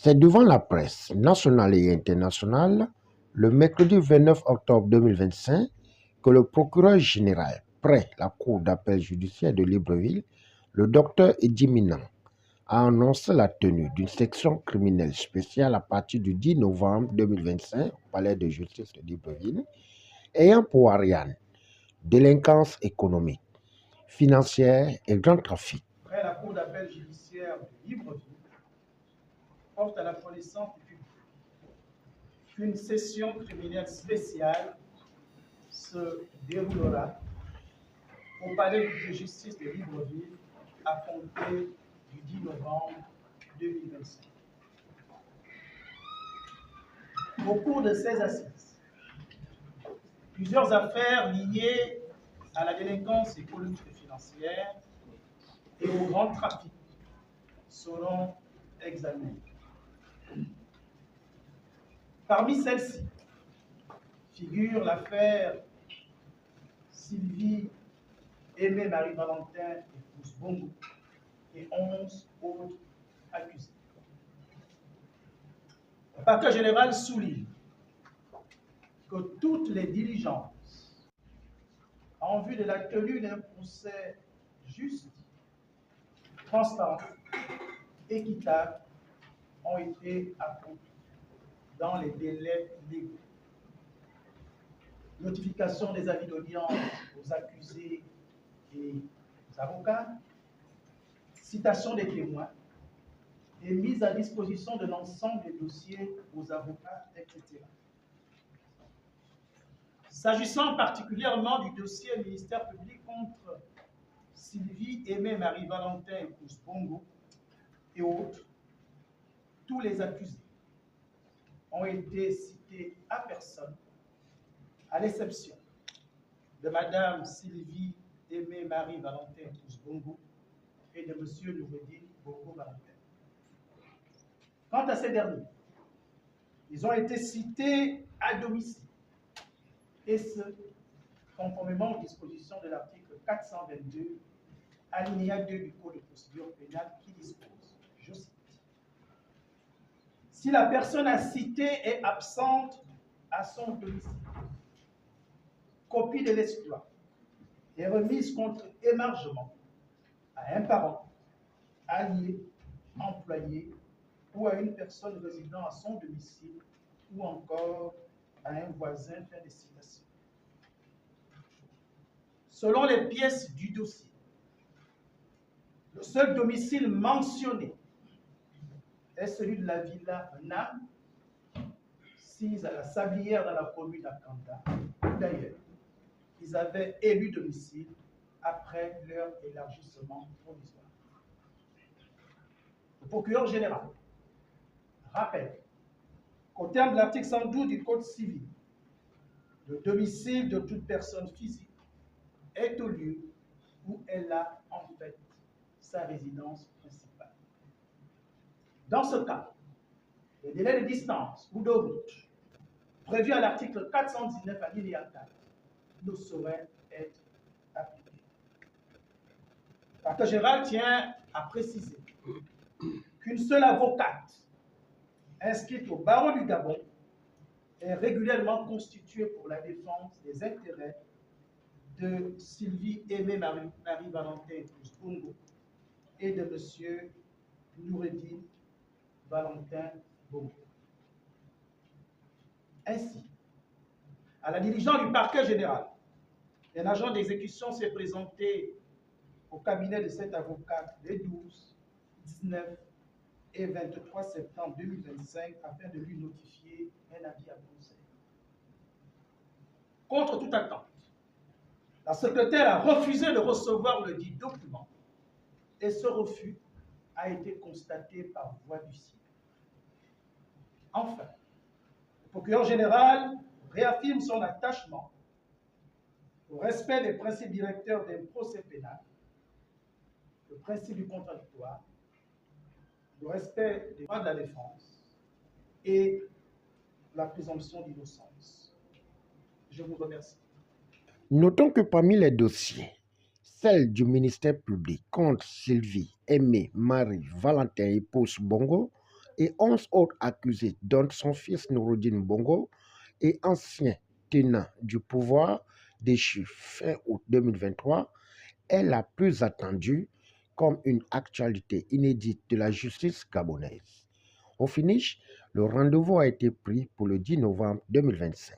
C'est devant la presse nationale et internationale, le mercredi 29 octobre 2025, que le procureur général près la Cour d'appel judiciaire de Libreville, le docteur Eddy Minang, a annoncé la tenue d'une section criminelle spéciale à partir du 10 novembre 2025 au Palais de justice de Libreville, ayant pour ariane délinquance économique, financière et grand trafic. Près la Cour d'appel judiciaire de Libreville porte à la connaissance du public qu'une session criminelle spéciale se déroulera au Palais de justice de Libreville à compter du 10 novembre 2025. Au cours de ces assises, plusieurs affaires liées à la délinquance économique et financière et au grand trafic seront examinées. Parmi celles-ci figure l'affaire Sylvie Aimé Marie-Valentin épouse Bongo et 11 autres accusés. Le parquet général souligne que toutes les diligences en vue de la tenue d'un procès juste, transparent, équitable ont été accomplies dans les délais légaux. Notification des avis d'audience aux accusés et aux avocats, citation des témoins et mise à disposition de l'ensemble des dossiers aux avocats, etc. S'agissant particulièrement du dossier ministère public contre Sylvie Aimé Marie-Valentin épouse Bongo et autres, tous les accusés ont été cités à personne, à l'exception de Madame Sylvie Aimé Marie-Valentin épouse Bongo et de Monsieur Noureddine Bongo-Valentin. Quant à ces derniers, ils ont été cités à domicile, et ce, conformément aux dispositions de l'article 422, alinéa 2 du Code de procédure pénale qui dispose, je cite, si la personne à citer est absente à son domicile, copie de l'exploit est remise contre émargement à un parent, allié, employé ou à une personne résidant à son domicile ou encore à un voisin, fin de citation. Selon les pièces du dossier, le seul domicile mentionné est celui de la villa Nam, sise à la Sablière dans la commune d'Akanda. D'ailleurs, ils avaient élu domicile après leur élargissement provisoire. Le procureur général rappelle qu'au terme de l'article 112 du Code civil, le domicile de toute personne physique est au lieu où elle a en fait sa résidence principale. Dans ce cas, les délais de distance ou de route prévus à l'article 419 alinéa 4 ne sauraient être appliqués. Le parquet général tient à préciser qu'une seule avocate inscrite au barreau du Gabon est régulièrement constituée pour la défense des intérêts de Sylvie Aimé Marie-Valentin épouse Bongo et de M. Noureddine Valentin Bongo. Ainsi, à la diligence du parquet général, un agent d'exécution s'est présenté au cabinet de cet avocat les 12, 19 et 23 septembre 2025 afin de lui notifier un avis à conseil. Contre toute attente, la secrétaire a refusé de recevoir le dit document et ce refus a été constaté par voie d'huissier. Enfin, le procureur général réaffirme son attachement au respect des principes directeurs d'un procès pénal, le principe du contradictoire, le respect des droits de la défense et la présomption d'innocence. Je vous remercie. Notons que parmi les dossiers, celle du ministère public contre Sylvie Aimé Marie-Valentin épouse Bongo et 11 autres accusés, dont son fils Nouroudine Bongo et ancien tenant du pouvoir déchu fin août 2023, est la plus attendue comme une actualité inédite de la justice gabonaise. Au finish, le rendez-vous a été pris pour le 10 novembre 2025.